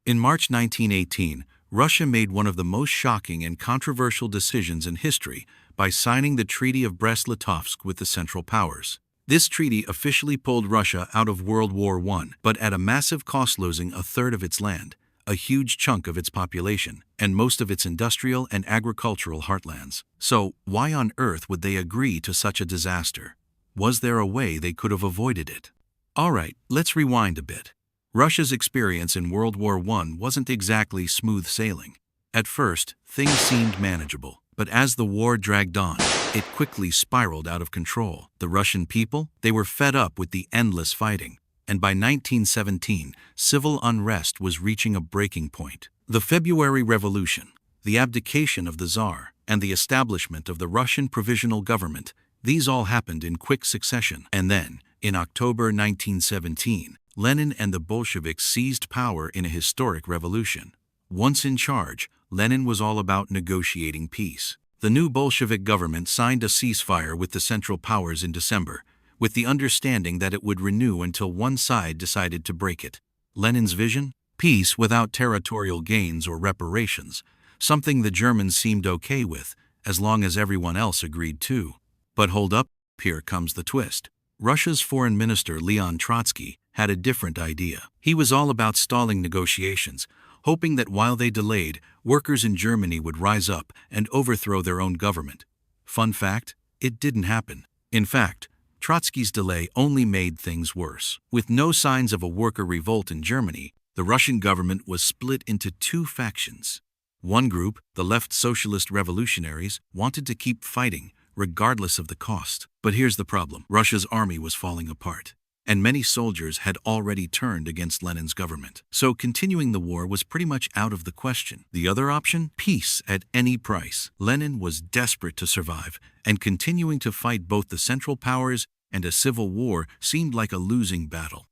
In March 1918, Russia made one of the most shocking and controversial decisions in history by signing the Treaty of Brest-Litovsk with the Central Powers. This treaty officially pulled Russia out of World War I, but at a massive cost, losing a third of its land, a huge chunk of its population, and most of its industrial and agricultural heartlands. So, why on earth would they agree to such a disaster? Was there a way they could have avoided it? Alright, let's rewind a bit. Russia's experience in World War I wasn't exactly smooth sailing. At first, things seemed manageable, but as the war dragged on, it quickly spiraled out of control. The Russian people, they were fed up with the endless fighting, and by 1917, civil unrest was reaching a breaking point. The February Revolution, the abdication of the Tsar, and the establishment of the Russian Provisional Government, these all happened in quick succession. And then, in October 1917, Lenin and the Bolsheviks seized power in a historic revolution. Once in charge, Lenin was all about negotiating peace. The new Bolshevik government signed a ceasefire with the Central Powers in December, with the understanding that it would renew until one side decided to break it. Lenin's vision? Peace without territorial gains or reparations, something the Germans seemed okay with, as long as everyone else agreed too. But hold up, here comes the twist. Russia's foreign minister Leon Trotsky had a different idea. He was all about stalling negotiations, hoping that while they delayed, workers in Germany would rise up and overthrow their own government. Fun fact, it didn't happen. In fact, Trotsky's delay only made things worse. With no signs of a worker revolt in Germany, the Russian government was split into two factions. One group, the left socialist revolutionaries, wanted to keep fighting, regardless of the cost. But here's the problem. Russia's army was falling apart, and many soldiers had already turned against Lenin's government. So continuing the war was pretty much out of the question. The other option? Peace at any price. Lenin was desperate to survive, and continuing to fight both the Central Powers and a civil war seemed like a losing battle.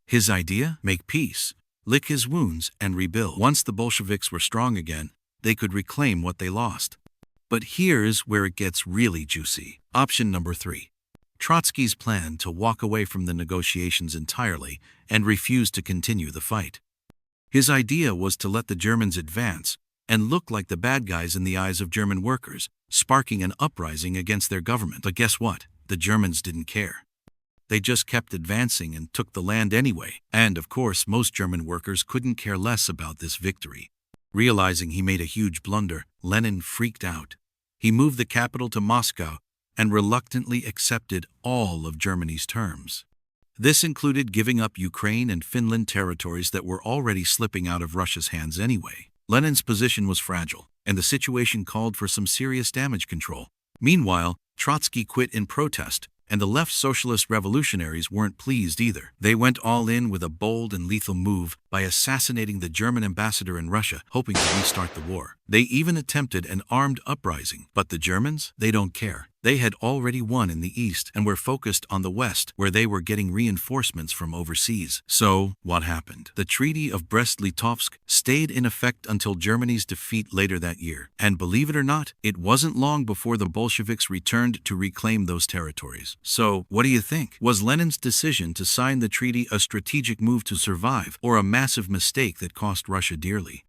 His idea? Make peace, lick his wounds, and rebuild. Once the Bolsheviks were strong again, they could reclaim what they lost. But here's where it gets really juicy. Option number 3. Trotsky's plan to walk away from the negotiations entirely and refuse to continue the fight. His idea was to let the Germans advance and look like the bad guys in the eyes of German workers, sparking an uprising against their government. But guess what? The Germans didn't care. They just kept advancing and took the land anyway. And of course, most German workers couldn't care less about this victory. Realizing he made a huge blunder, Lenin freaked out. He moved the capital to Moscow and reluctantly accepted all of Germany's terms. This included giving up Ukraine and Finland territories that were already slipping out of Russia's hands anyway. Lenin's position was fragile, and the situation called for some serious damage control. Meanwhile, Trotsky quit in protest, and the left socialist revolutionaries weren't pleased either. They went all in with a bold and lethal move by assassinating the German ambassador in Russia, hoping to restart the war. They even attempted an armed uprising, but the Germans, they don't care. They had already won in the east and were focused on the west, where they were getting reinforcements from overseas. So, what happened? The Treaty of Brest-Litovsk stayed in effect until Germany's defeat later that year. And believe it or not, it wasn't long before the Bolsheviks returned to reclaim those territories. So, what do you think? Was Lenin's decision to sign the treaty a strategic move to survive, or a massive mistake that cost Russia dearly?